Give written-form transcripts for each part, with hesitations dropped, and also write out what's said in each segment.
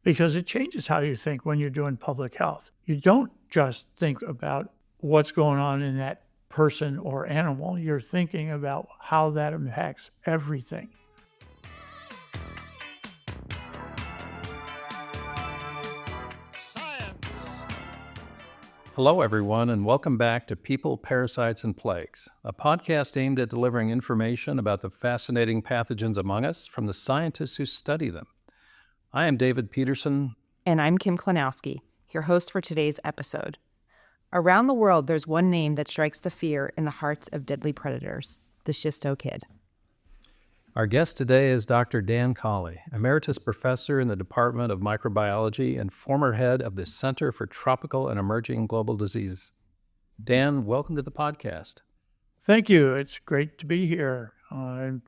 because it changes how you think when you're doing public health. You don't just think about what's going on in that person or animal. You're thinking about how that impacts everything. Hello, everyone, and welcome back to People, Parasites, and Plagues, a podcast aimed at delivering information about the fascinating pathogens among us from the scientists who study them. I am David Peterson. And I'm Kim Klonowski, your host for today's episode. Around the world, there's one name that strikes the fear in the hearts of deadly predators, the Schisto kid. Our guest today is Dr. Dan Colley, Emeritus Professor in the Department of Microbiology and former head of the Center for Tropical and Emerging Global Disease. Dan, welcome to the podcast. Thank you. It's great to be here. I'm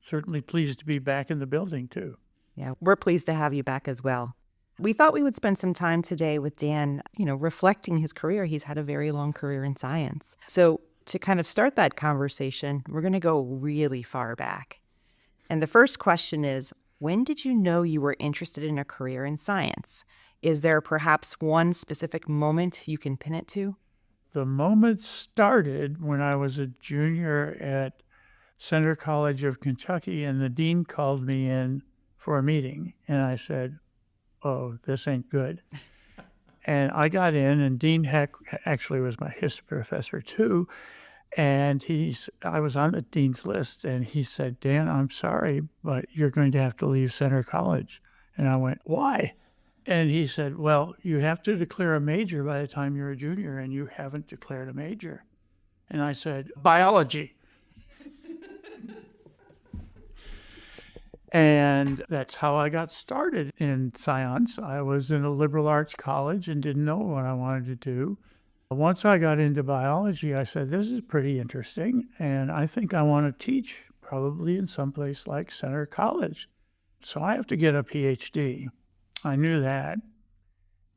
certainly pleased to be back in the building, too. Yeah, we're pleased to have you back as well. We thought we would spend some time today with Dan, reflecting his career. He's had a very long career in science. So to kind of start that conversation, we're going to go really far back. And the first question is, when did you know you were interested in a career in science? Is there perhaps one specific moment you can pin it to? The moment started when I was a junior at Center College of Kentucky, and the dean called me in for a meeting. And I said, oh, this ain't good. And I got in, and Dean Heck actually was my history professor too. And I was on the dean's list, and he said, Dan, I'm sorry, but you're going to have to leave Center College. And I went, why? And he said, well, you have to declare a major by the time you're a junior, and you haven't declared a major. And I said, biology. And that's how I got started in science. I was in a liberal arts college and didn't know what I wanted to do. Once I got into biology, I said, this is pretty interesting, and I think I want to teach, probably in some place like Center College. So I have to get a PhD. I knew that,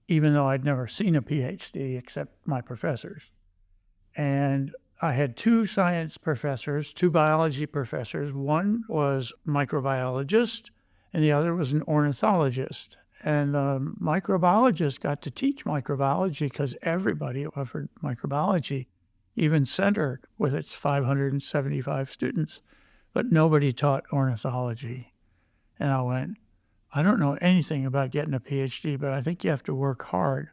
even though I'd never seen a PhD except my professors. And I had two science professors, two biology professors. One was a microbiologist, and the other was an ornithologist. And the microbiologist got to teach microbiology because everybody offered microbiology, even Center with its 575 students. But nobody taught ornithology. And I went, I don't know anything about getting a PhD, but I think you have to work hard.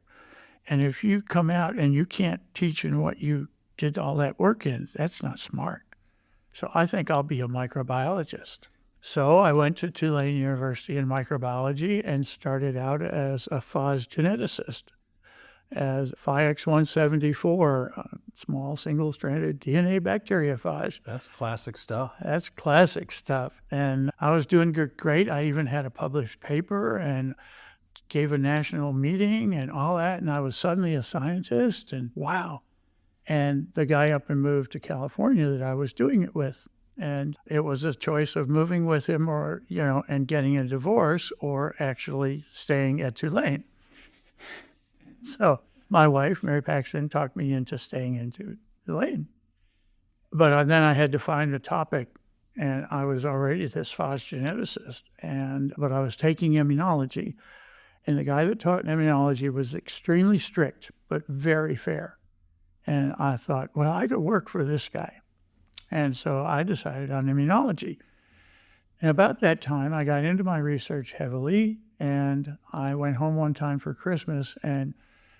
And if you come out and you can't teach in what you did all that work in, that's not smart. So I think I'll be a microbiologist. So I went to Tulane University in microbiology and started out as a phage geneticist, as PHYX174, small single-stranded DNA bacteriophage. That's classic stuff. That's classic stuff. And I was doing great. I even had a published paper and gave a national meeting and all that. And I was suddenly a scientist, and wow. And the guy up and moved to California that I was doing it with. And it was a choice of moving with him or, and getting a divorce or actually staying at Tulane. So my wife, Mary Paxton, talked me into staying in Tulane. But then I had to find a topic, and I was already this phage geneticist, but I was taking immunology. And the guy that taught immunology was extremely strict, but very fair. And I thought, well, I could work for this guy. And so I decided on immunology. And about that time, I got into my research heavily, and I went home one time for Christmas and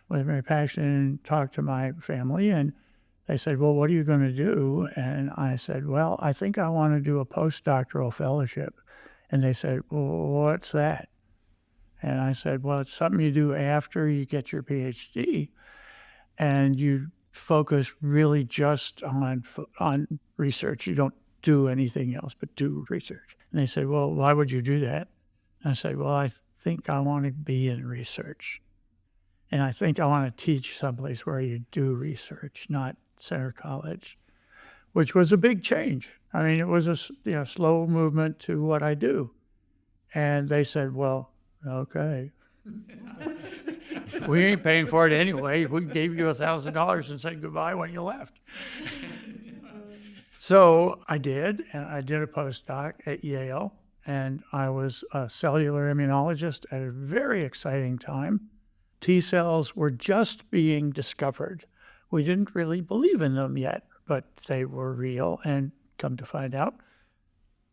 with Mary Paxton and talked to my family, and they said, well, what are you going to do? And I said, well, I think I want to do a postdoctoral fellowship. And they said, well, what's that? And I said, well, it's something you do after you get your PhD, and you focus really just on research. You don't do anything else but do research. And they said, well, why would you do that? And I said, well, I think I want to be in research. And I think I want to teach someplace where you do research, not Center College, which was a big change. I mean, it was a slow movement to what I do. And they said, well, okay. We ain't paying for it anyway. We gave you $1,000 and said goodbye when you left. So I did, and I did a postdoc at Yale, and I was a cellular immunologist at a very exciting time. T cells were just being discovered. We didn't really believe in them yet, but they were real, and come to find out,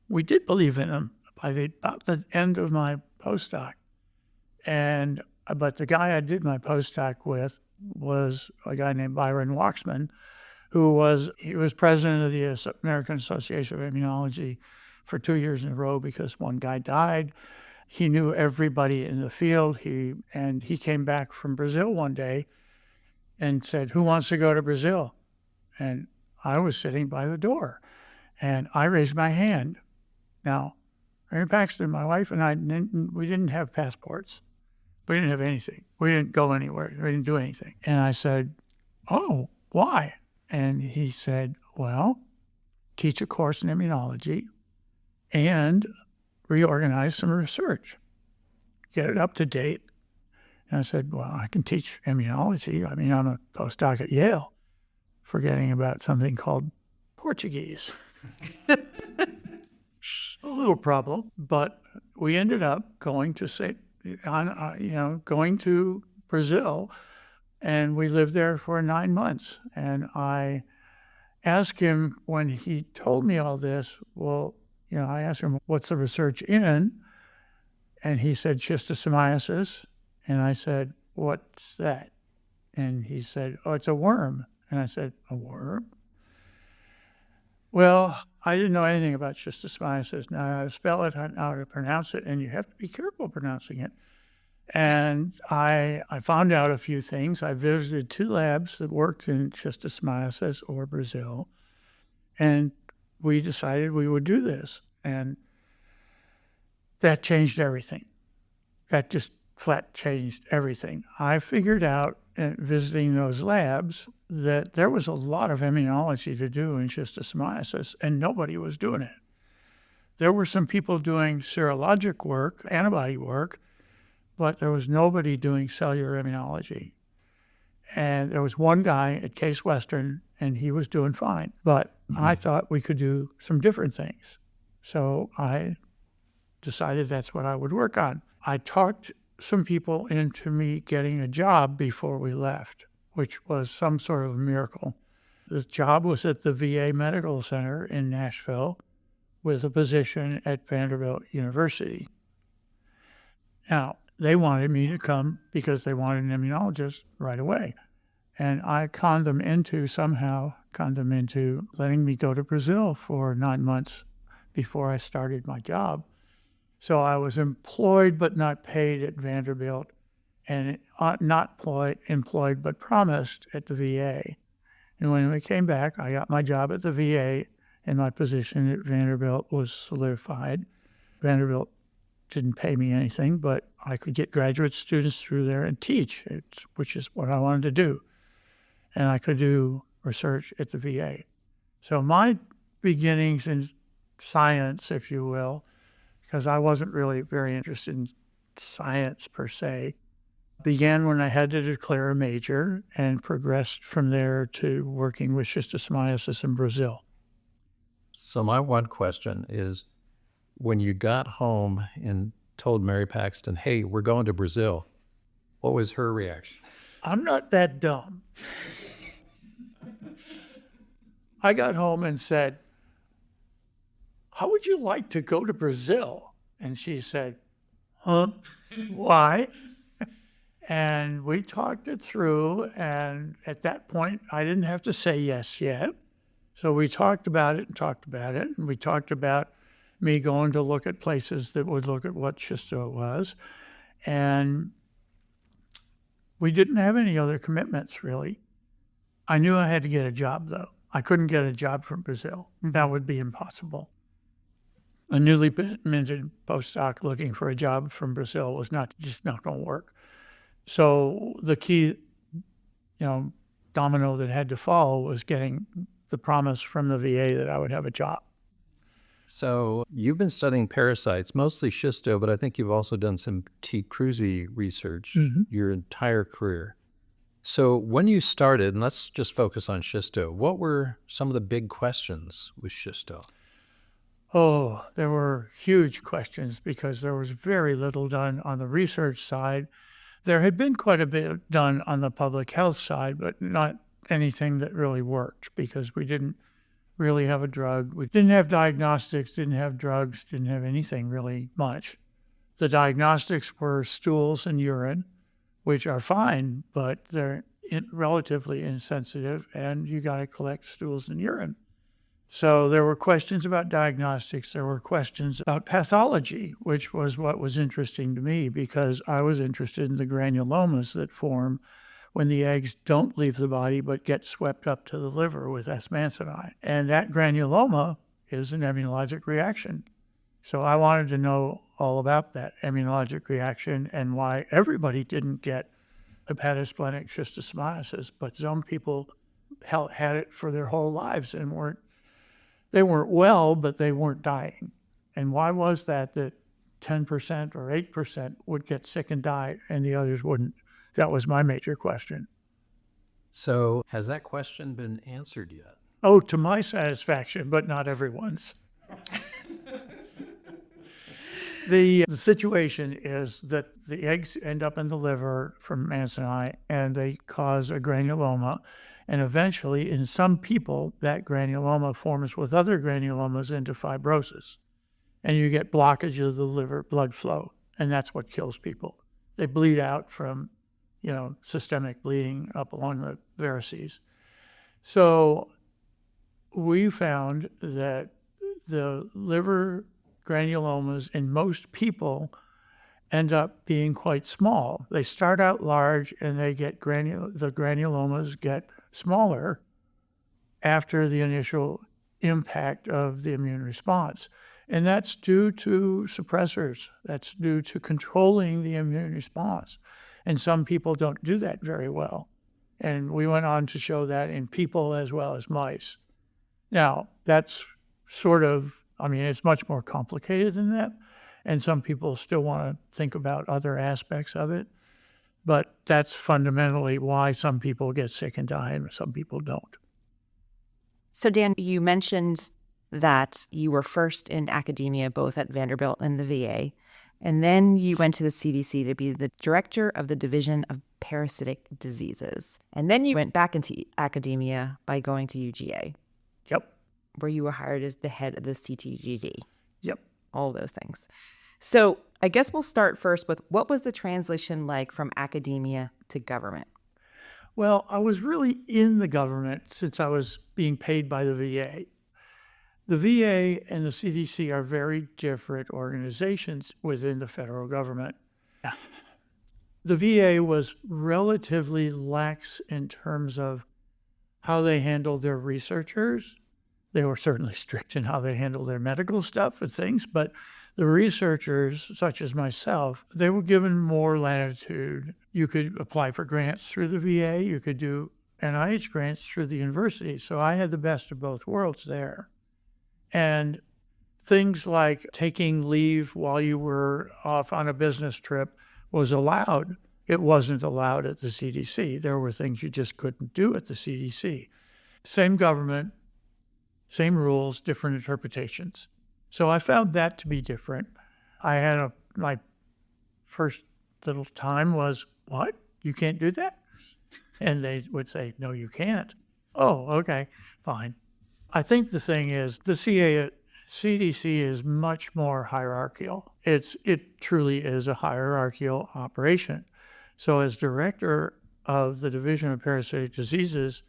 we did believe in them by about the end of my postdoc. But the guy I did my postdoc with was a guy named Byron Waxman, he was president of the American Association of Immunology for 2 years in a row because one guy died. He knew everybody in the field. He came back from Brazil one day and said, "Who wants to go to Brazil?" And I was sitting by the door, and I raised my hand. Now, Mary Paxton, my wife, and I, we didn't have passports. We didn't have anything. We didn't go anywhere. We didn't do anything. And I said, "Oh, why?" And he said, "Well, teach a course in immunology and reorganize some research, get it up to date." And I said, "Well, I can teach immunology. I mean, I'm a postdoc at Yale," forgetting about something called Portuguese. A little problem, but we ended up going to going to Brazil, and we lived there for 9 months. And I asked him when he told me all this, I asked him, "What's the research in?" And he said, "Schistosomiasis." And I said, "What's that?" And he said, "Oh, it's a worm." And I said, "A worm?" Well, I didn't know anything about schistosomiasis. Now, how to spell it, how to pronounce it, and you have to be careful pronouncing it. And I found out a few things. I visited 2 labs that worked in schistosomiasis or Brazil, and we decided we would do this. And that changed everything. That just flat changed everything. I figured out, visiting those labs, that there was a lot of immunology to do in schistosomiasis, and nobody was doing it. There were some people doing serologic work, antibody work, but there was nobody doing cellular immunology. And there was one guy at Case Western, and he was doing fine. But I thought we could do some different things. So I decided that's what I would work on. I talked some people into me getting a job before we left, which was some sort of miracle. The job was at the VA Medical Center in Nashville with a position at Vanderbilt University. Now, they wanted me to come because they wanted an immunologist right away. And I conned them into letting me go to Brazil for 9 months before I started my job. So I was employed but not paid at Vanderbilt, and not employed but promised at the VA. And when we came back, I got my job at the VA, and my position at Vanderbilt was solidified. Vanderbilt didn't pay me anything, but I could get graduate students through there and teach, which is what I wanted to do. And I could do research at the VA. So my beginnings in science, if you will, because I wasn't really very interested in science per se, began when I had to declare a major and progressed from there to working with schistosomiasis in Brazil. So my one question is, when you got home and told Mary Paxton, "Hey, we're going to Brazil," what was her reaction? I'm not that dumb. I got home and said, "How would you like to go to Brazil?" And she said, "Huh? Why?" And we talked it through, and at that point, I didn't have to say yes yet. So we talked about it, and we talked about me going to look at places that would look at what schisto was. And we didn't have any other commitments, really. I knew I had to get a job, though. I couldn't get a job from Brazil. That would be impossible. A newly minted postdoc looking for a job from Brazil was just not going to work. So the key, domino that had to fall was getting the promise from the VA that I would have a job. So you've been studying parasites, mostly schisto, but I think you've also done some T. cruzi research your entire career. So when you started, and let's just focus on schisto, what were some of the big questions with schisto? Oh, there were huge questions because there was very little done on the research side. There had been quite a bit done on the public health side, but not anything that really worked because we didn't really have a drug. We didn't have diagnostics, didn't have drugs, didn't have anything really much. The diagnostics were stools and urine, which are fine, but they're relatively insensitive, and you got to collect stools and urine. So there were questions about diagnostics. There were questions about pathology, which was what was interesting to me because I was interested in the granulomas that form when the eggs don't leave the body but get swept up to the liver with S. mancini. And that granuloma is an immunologic reaction. So I wanted to know all about that immunologic reaction and why everybody didn't get hepatosplenic schistosomiasis, but some people had it for their whole lives and they weren't well, but they weren't dying. And why was that 10% or 8% would get sick and die and the others wouldn't? That was my major question. So has that question been answered yet? Oh, to my satisfaction, but not everyone's. The situation is that the eggs end up in the liver from mancini and they cause a granuloma. And eventually, in some people, that granuloma forms with other granulomas into fibrosis. And you get blockage of the liver blood flow. And that's what kills people. They bleed out from, systemic bleeding up along the varices. So we found that the liver granulomas in most people end up being quite small. They start out large and they get the granulomas get smaller after the initial impact of the immune response. And that's due to suppressors. That's due to controlling the immune response. And some people don't do that very well. And we went on to show that in people as well as mice. Now, that's it's much more complicated than that. And some people still want to think about other aspects of it. But that's fundamentally why some people get sick and die and some people don't. So, Dan, you mentioned that you were first in academia, both at Vanderbilt and the VA, and then you went to the CDC to be the director of the Division of Parasitic Diseases. And then you went back into academia by going to UGA. Yep. Where you were hired as the head of the CTGD. Yep. All those things. So I guess we'll start first with what was the transition like from academia to government? Well, I was really in the government since I was being paid by the VA. The VA and the CDC are very different organizations within the federal government. The VA was relatively lax in terms of how they handled their researchers. They were certainly strict in how they handled their medical stuff and things, but the researchers, such as myself, they were given more latitude. You could apply for grants through the VA. You could do NIH grants through the university. So I had the best of both worlds there. And things like taking leave while you were off on a business trip was allowed. It wasn't allowed at the CDC. There were things you just couldn't do at the CDC. Same government, same rules, different interpretations. So I found that to be different. I had my first little time was, what? You can't do that? And they would say, no, you can't. Oh, okay, fine. I think the thing is the CDC is much more hierarchical. It truly is a hierarchical operation. So as director of the Division of Parasitic Diseases,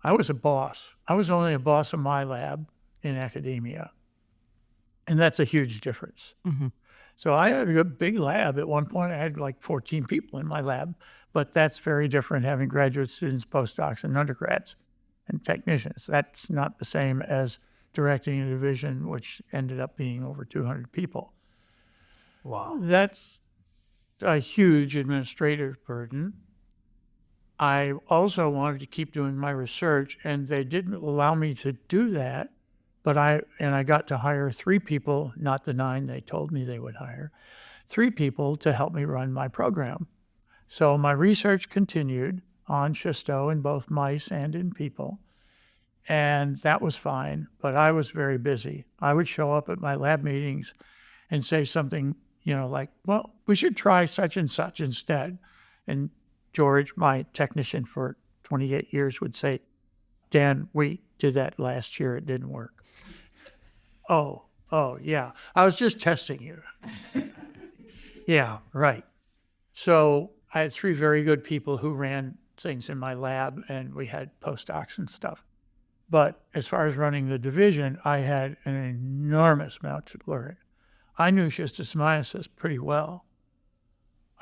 I was a boss. I was only a boss of my lab in academia. And that's a huge difference. Mm-hmm. So I had a big lab. At one point, I had like 14 people in my lab. But that's very different having graduate students, postdocs, and undergrads and technicians. That's not the same as directing a division, which ended up being over 200 people. Wow. That's a huge administrative burden. I also wanted to keep doing my research, and they didn't allow me to do that. But I got to hire 3 people, not the 9 they told me they would hire, 3 people to help me run my program. So my research continued on Schisto in both mice and in people. And that was fine, but I was very busy. I would show up at my lab meetings and say something, like, well, we should try such and such instead. And George, my technician for 28 years, would say, Dan, we did that last year. It didn't work. Oh, yeah. I was just testing you. Yeah, right. So I had 3 very good people who ran things in my lab, and we had postdocs and stuff. But as far as running the division, I had an enormous amount to learn. I knew schistosomiasis pretty well.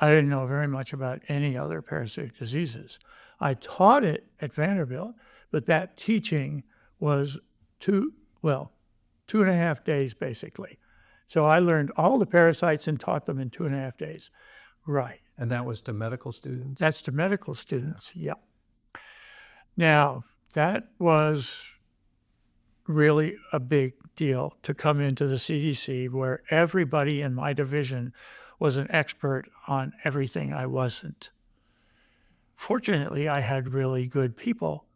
I didn't know very much about any other parasitic diseases. I taught it at Vanderbilt, but that teaching was 2.5 days basically. So I learned all the parasites and taught them in 2.5 days. Right. And that was to medical students? That's to medical students, yeah. Now, that was really a big deal to come into the CDC where everybody in my division was an expert on everything I wasn't. Fortunately, I had really good people.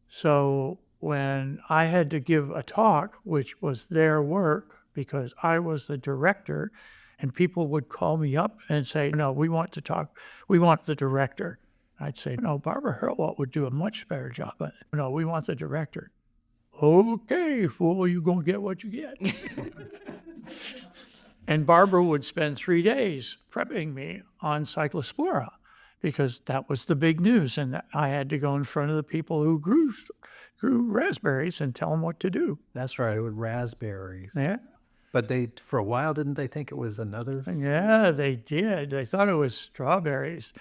So when I had to give a talk, which was their work because I was the director, and people would call me up and say, no, we want to talk. We want the director. I'd say, no, Barbara Hurlwalt would do a much better job. But no, we want the director. Okay, fool, you're going to get what you get. And Barbara would spend 3 days prepping me on Cyclospora because that was the big news. And I had to go in front of the people who grew raspberries and tell them what to do. That's right, with raspberries. Yeah. But for a while, didn't they think it was another? Yeah, they did. They thought it was strawberries.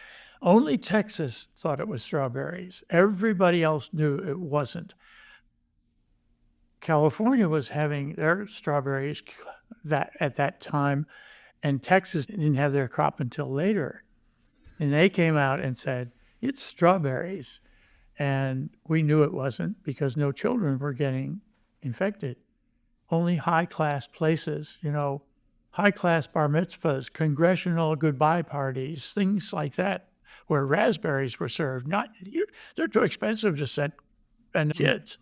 Only Texas thought it was strawberries. Everybody else knew it wasn't. California was having their strawberries at that time, and Texas didn't have their crop until later. And they came out and said, it's strawberries. And we knew it wasn't because no children were getting infected. Only high-class places, high-class bar mitzvahs, congressional goodbye parties, things like that, where raspberries were served. They're too expensive to send kids.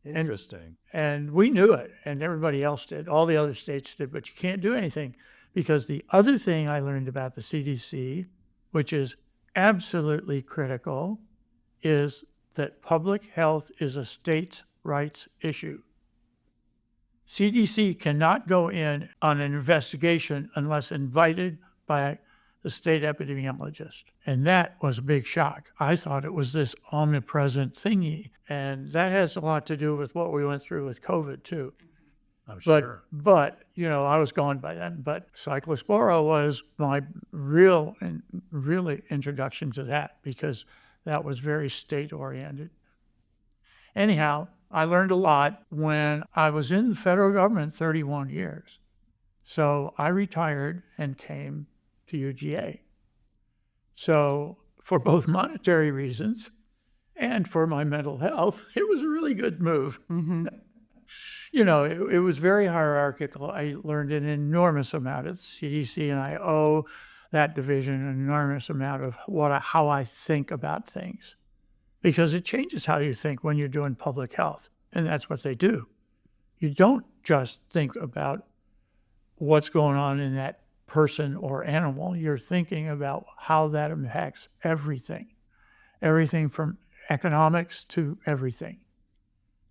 Interesting. And we knew it, and everybody else did. All the other states did, but you can't do anything because the other thing I learned about the CDC, which is absolutely critical, is that public health is a states' rights issue. CDC cannot go in on an investigation unless invited by the state epidemiologist. And that was a big shock. I thought it was this omnipresent thingy. And that has a lot to do with what we went through with COVID too. I'm sure. But I was gone by then. But Cyclospora was my really introduction to that because that was very state-oriented. Anyhow, I learned a lot when I was in the federal government 31 years. So I retired and came to UGA. So for both monetary reasons and for my mental health, it was a really good move. Mm-hmm. It was very hierarchical. I learned an enormous amount at CDC, and I owe that division an enormous amount of how I think about things. Because it changes how you think when you're doing public health. And that's what they do. You don't just think about what's going on in that person or animal. You're thinking about how that impacts everything from economics to everything.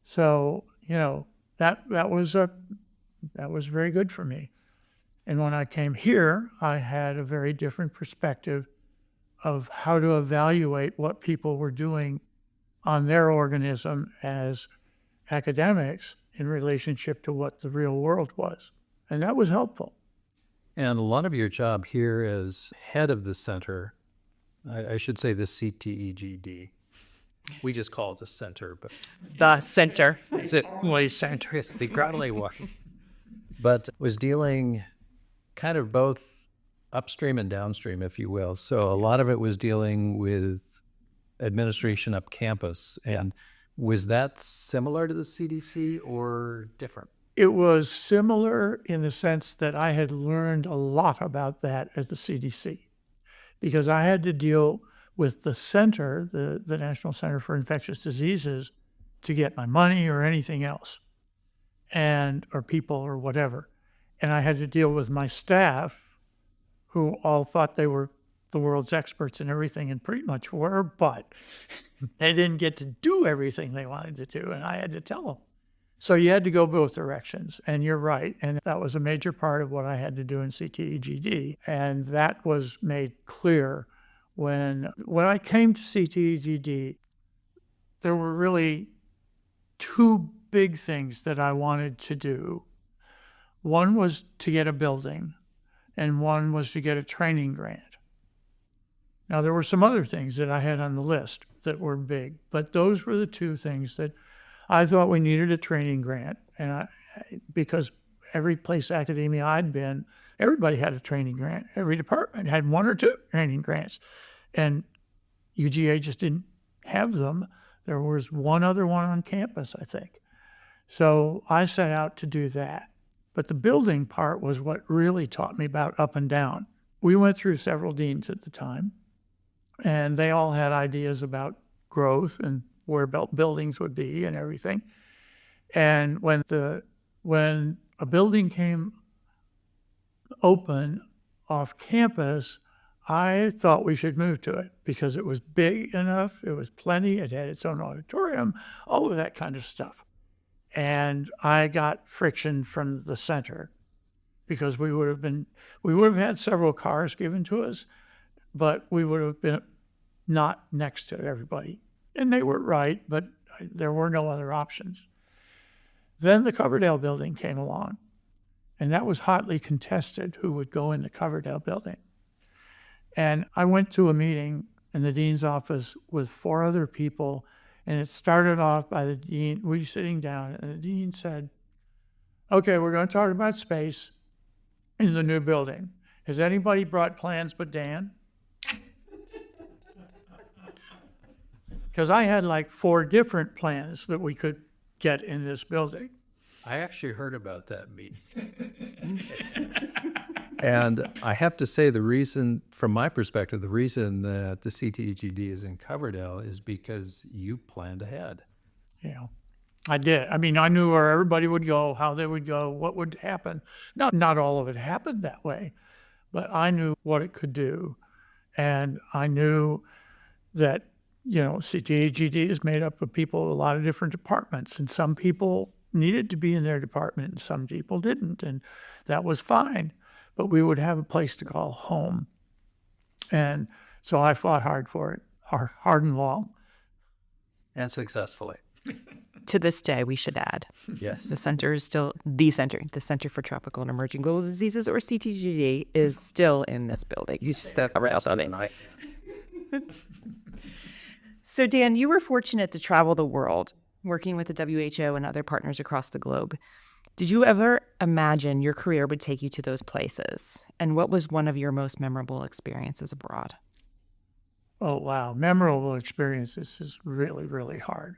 So, that was very good for me. And when I came here, I had a very different perspective of how to evaluate what people were doing on their organism as academics in relationship to what the real world was. And that was helpful. And a lot of your job here as head of the center, I should say the CTEGD. We just call it the center, but the center. It's only center. It's the Groundley one. But was dealing kind of both upstream and downstream, if you will. So a lot of it was dealing with administration up campus. And was that similar to the CDC or different? It was similar in the sense that I had learned a lot about that at the CDC because I had to deal with the center, the National Center for Infectious Diseases, to get my money or anything else, or people or whatever. And I had to deal with my staff, who all thought they were the world's experts in everything, and pretty much were, but they didn't get to do everything they wanted to do, and I had to tell them. So you had to go both directions, and you're right. And that was a major part of what I had to do in CTEGD. And that was made clear when I came to CTEGD. There were really two big things that I wanted to do. One was to get a building, and one was to get a training grant. Now, there were some other things that I had on the list that were big, but those were the two things that I thought we needed: a training grant. And because every place academia I'd been, everybody had a training grant. Every department had one or two training grants. And UGA just didn't have them. There was one other one on campus, I think. So I set out to do that. But the building part was what really taught me about up and down. We went through several deans at the time, and they all had ideas about growth and where buildings would be and everything. And when a building came open off campus, I thought we should move to it because it was big enough, it was plenty, it had its own auditorium, all of that kind of stuff. And I got friction from the center because we would have had several cars given to us, but we would have been not next to everybody. And they were right, but there were no other options. Then the Coverdale building came along, and that was hotly contested who would go in the Coverdale building. And I went to a meeting in the dean's office with 4 other people, and it started off by the dean. We were sitting down, and the dean said, "Okay, we're going to talk about space in the new building. Has anybody brought plans but Dan?" Because I had like 4 different plans that we could get in this building. I actually heard about that meeting. And I have to say, the reason, from my perspective, the reason that the CTEGD is in Coverdale is because you planned ahead. Yeah, I did. I mean, I knew where everybody would go, how they would go, what would happen. Not all of it happened that way, but I knew what it could do. And I knew that, CTEGD is made up of people, a lot of different departments, and some people needed to be in their department and some people didn't, and that was fine. But we would have a place to call home. And so I fought hard for it, hard and long. And successfully. To this day, we should add. Yes. The center is still the Center for Tropical and Emerging Global Diseases, or CTGD, is still in this building. You step around Sunday night. So, Dan, you were fortunate to travel the world, working with the WHO and other partners across the globe. Did you ever imagine your career would take you to those places? And what was one of your most memorable experiences abroad? Oh, wow. Memorable experiences is really, really hard.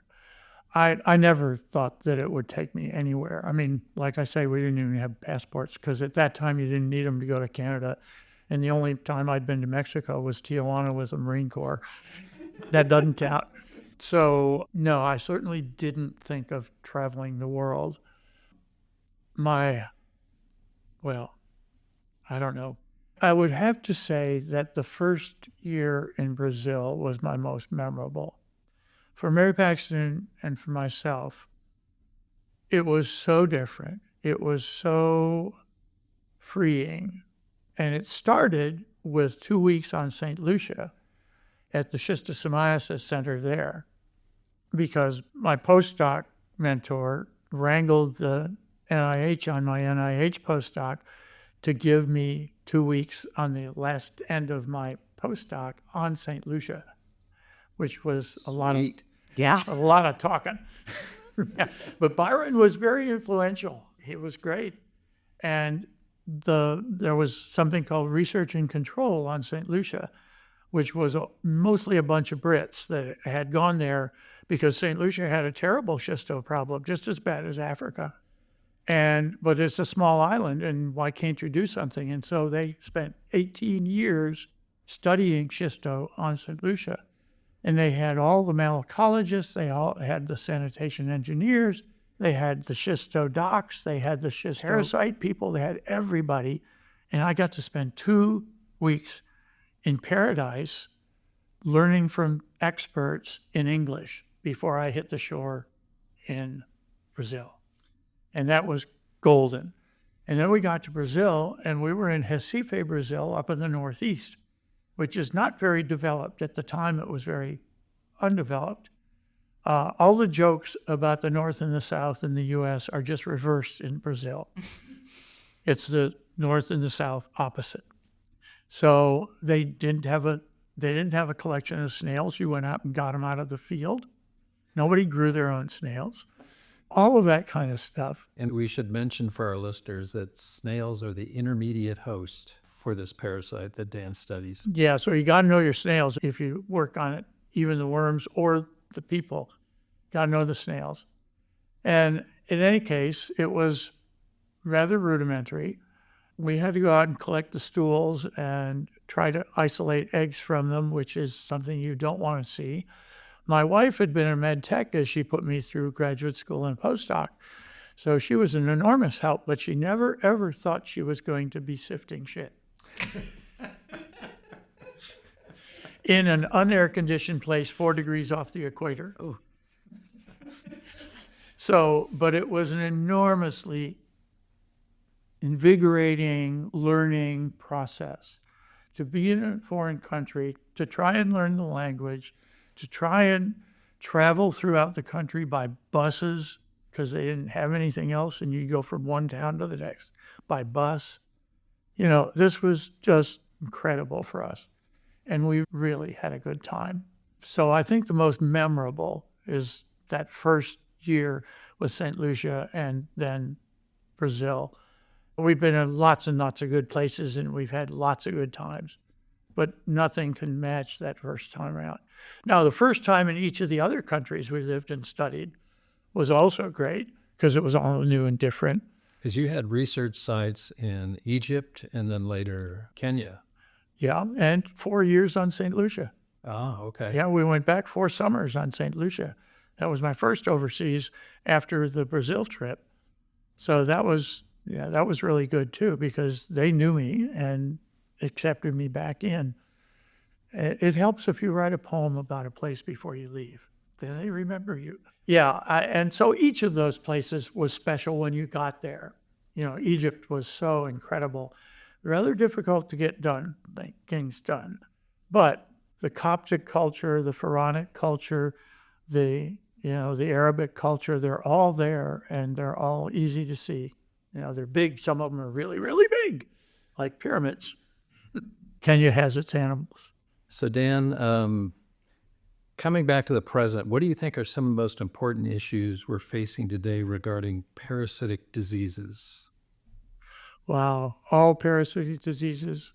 I never thought that it would take me anywhere. I mean, like I say, we didn't even have passports because at that time you didn't need them to go to Canada. And the only time I'd been to Mexico was Tijuana with the Marine Corps. That doesn't count. So, no, I certainly didn't think of traveling the world. I don't know. I would have to say that the first year in Brazil was my most memorable. For Mary Paxton and for myself, it was so different. It was so freeing. And it started with 2 weeks on St. Lucia at the Schistosomiasis Center there, because my postdoc mentor wrangled the NIH on my NIH postdoc to give me 2 weeks on the last end of my postdoc on St. Lucia, which was a lot of talking. Yeah. But Byron was very influential. He was great. And there was something called Research and Control on St. Lucia, which was mostly a bunch of Brits that had gone there because St. Lucia had a terrible schisto problem, just as bad as Africa. But it's a small island, and why can't you do something? And so they spent 18 years studying schisto on St. Lucia. And they had all the malacologists, they all had the sanitation engineers, they had the schisto docs, they had the schisto parasite people, they had everybody. And I got to spend 2 weeks in paradise learning from experts in English before I hit the shore in Brazil. And that was golden. And then we got to Brazil, and we were in Recife, Brazil, up in the northeast, which is not very developed. At the time, it was very undeveloped. All the jokes about the North and the South in the U.S. are just reversed in Brazil. It's the North and the South opposite. So they didn't have a collection of snails. You went out and got them out of the field. Nobody grew their own snails. All of that kind of stuff. And we should mention for our listeners that snails are the intermediate host for this parasite that Dan studies. Yeah, so you got to know your snails if you work on it, even the worms or the people. Got to know the snails. And in any case, it was rather rudimentary. We had to go out and collect the stools and try to isolate eggs from them, which is something you don't want to see. My wife had been a med tech as she put me through graduate school and postdoc. So she was an enormous help, but she never, ever thought she was going to be sifting shit. In an unair-conditioned place 4 degrees off the equator. Oh. So, but it was an enormously invigorating learning process to be in a foreign country, to try and learn the language, to try and travel throughout the country by buses because they didn't have anything else, and you go from one town to the next by bus. You know, this was just incredible for us, and we really had a good time. So I think the most memorable is that first year with St. Lucia and then Brazil. We've been in lots and lots of good places, and we've had lots of good times, but nothing can match that first time around. Now, the first time in each of the other countries we lived and studied was also great because it was all new and different. Because you had research sites in Egypt and then later Kenya. Yeah, and 4 years on St. Lucia. Oh, okay. Yeah, we went back 4 summers on St. Lucia. That was my first overseas after the Brazil trip. So that was really good too because they knew me and accepted me back in. It helps if you write a poem about a place before you leave. Then they remember you. Yeah, and so each of those places was special when you got there. You know, Egypt was so incredible. Rather difficult to get things done. But the Coptic culture, the Pharaonic culture, the Arabic culture, they're all there and they're all easy to see. You know, they're big. Some of them are really, really big, like pyramids. Kenya has its animals. So Dan, coming back to the present, what do you think are some of the most important issues we're facing today regarding parasitic diseases? Wow, all parasitic diseases?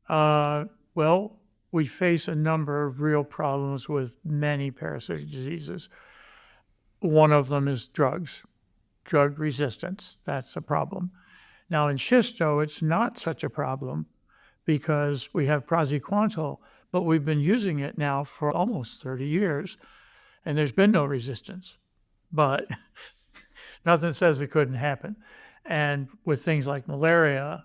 Well, we face a number of real problems with many parasitic diseases. One of them is drug resistance. That's a problem. Now in schisto, it's not such a problem because we have praziquantel, but we've been using it now for almost 30 years, and there's been no resistance. But nothing says it couldn't happen. And with things like malaria,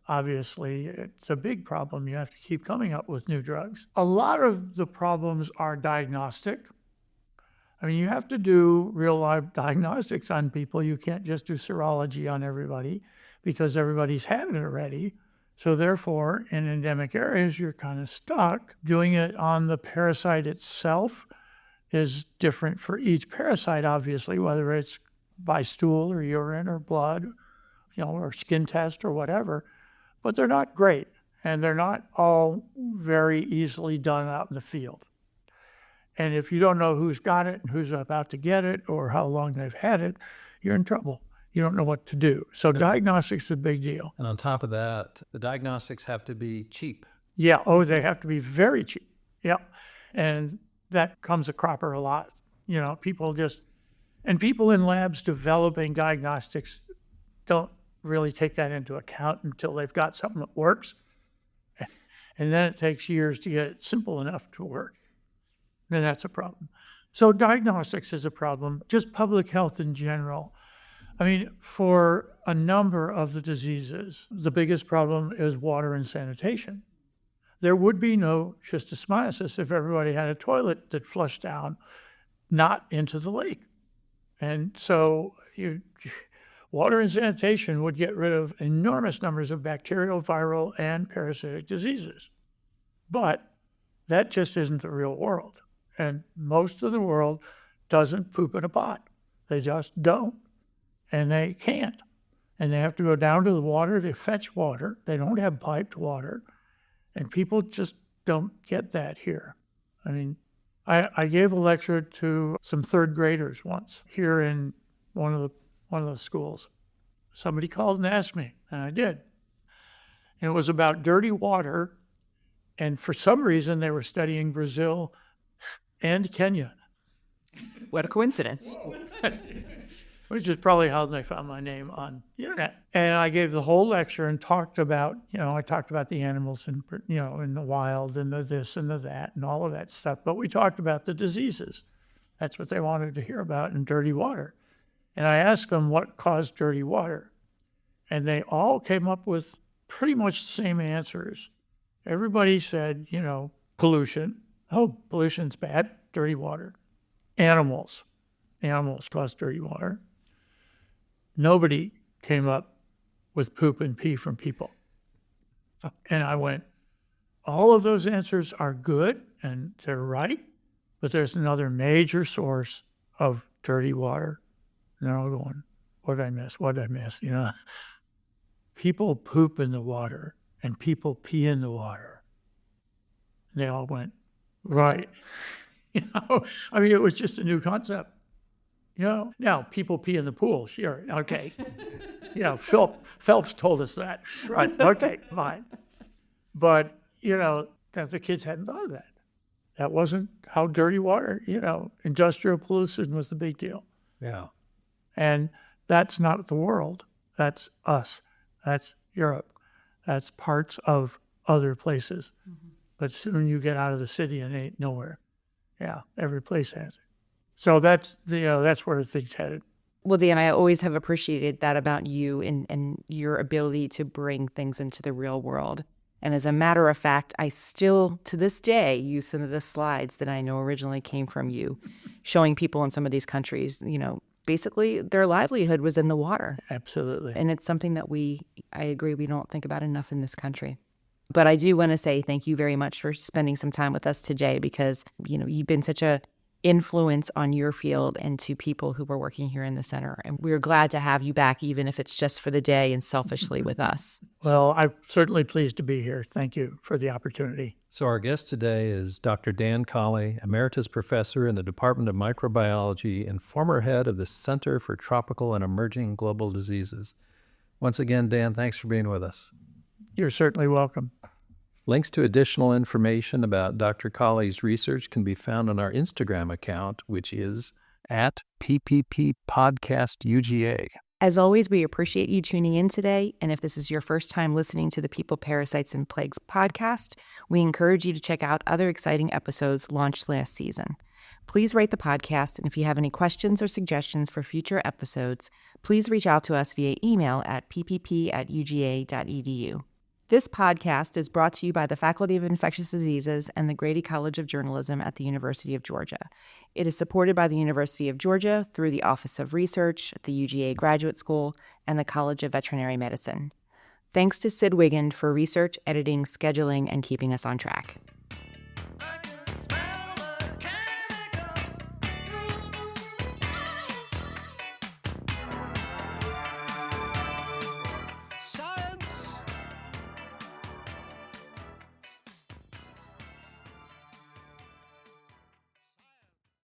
obviously, it's a big problem. You have to keep coming up with new drugs. A lot of the problems are diagnostic. I mean, you have to do real-life diagnostics on people. You can't just do serology on everybody because everybody's had it already. So therefore, in endemic areas, you're kind of stuck. Doing it on the parasite itself is different for each parasite, obviously, whether it's by stool or urine or blood, or skin test or whatever. But they're not great, and they're not all very easily done out in the field. And if you don't know who's got it and who's about to get it or how long they've had it, you're in trouble. You don't know what to do. So diagnostics is a big deal. And on top of that, the diagnostics have to be cheap. Yeah, they have to be very cheap. Yeah, and that comes a cropper a lot. People in labs developing diagnostics don't really take that into account until they've got something that works. and then it takes years to get it simple enough to work, then that's a problem. So diagnostics is a problem, just public health in general. I mean, for a number of the diseases, the biggest problem is water and sanitation. There would be no schistosomiasis if everybody had a toilet that flushed down, not into the lake. And so water and sanitation would get rid of enormous numbers of bacterial, viral, and parasitic diseases. But that just isn't the real world. And most of the world doesn't poop in a pot. They just don't. And they can't. And they have to go down to the water to fetch water. They don't have piped water. And people just don't get that here. I mean, I gave a lecture to some third graders once here in one of the schools. Somebody called and asked me, and I did. And it was about dirty water. And for some reason, they were studying Brazil and Kenya. What a coincidence. Which is probably how they found my name on the internet. And I gave the whole lecture and talked about, I talked about the animals in the wild and the this and the that and all of that stuff. But we talked about the diseases. That's what they wanted to hear about in dirty water. And I asked them what caused dirty water. And they all came up with pretty much the same answers. Everybody said, pollution. Oh, pollution's bad, dirty water. Animals cause dirty water. Nobody came up with poop and pee from people. And I went, all of those answers are good and they're right, but there's another major source of dirty water. And they're all going, what did I miss? People poop in the water and people pee in the water. And they all went, right. It was just a new concept. Now people pee in the pool, sure, okay. Phelps told us that, right? Okay, fine. But the kids hadn't thought of that. That wasn't how dirty water. Industrial pollution was the big deal. Yeah, and that's not the world. That's us. That's Europe. That's parts of other places. Mm-hmm. But soon you get out of the city and ain't nowhere. Yeah, every place has it. So that's where things headed. Well, Dan, I always have appreciated that about you and your ability to bring things into the real world. And as a matter of fact, I still, to this day, use some of the slides that I know originally came from you, showing people in some of these countries, basically their livelihood was in the water. Absolutely. And it's something that I agree, we don't think about enough in this country. But I do want to say thank you very much for spending some time with us today because, you've been such a influence on your field and to people who were working here in the center. And we're glad to have you back, even if it's just for the day and selfishly with us. Well, I'm certainly pleased to be here. Thank you for the opportunity. So our guest today is Dr. Dan Colley, Emeritus Professor in the Department of Microbiology and former head of the Center for Tropical and Emerging Global Diseases. Once again, Dan, thanks for being with us. You're certainly welcome. Links to additional information about Dr. Colley's research can be found on our Instagram account, which is @PPPPodcastUGA. As always, we appreciate you tuning in today. And if this is your first time listening to the People, Parasites, and Plagues podcast, we encourage you to check out other exciting episodes launched last season. Please rate the podcast, and if you have any questions or suggestions for future episodes, please reach out to us via email at ppp@uga.edu. This podcast is brought to you by the Faculty of Infectious Diseases and the Grady College of Journalism at the University of Georgia. It is supported by the University of Georgia through the Office of Research at the UGA Graduate School and the College of Veterinary Medicine. Thanks to Sid Wigand for research, editing, scheduling, and keeping us on track.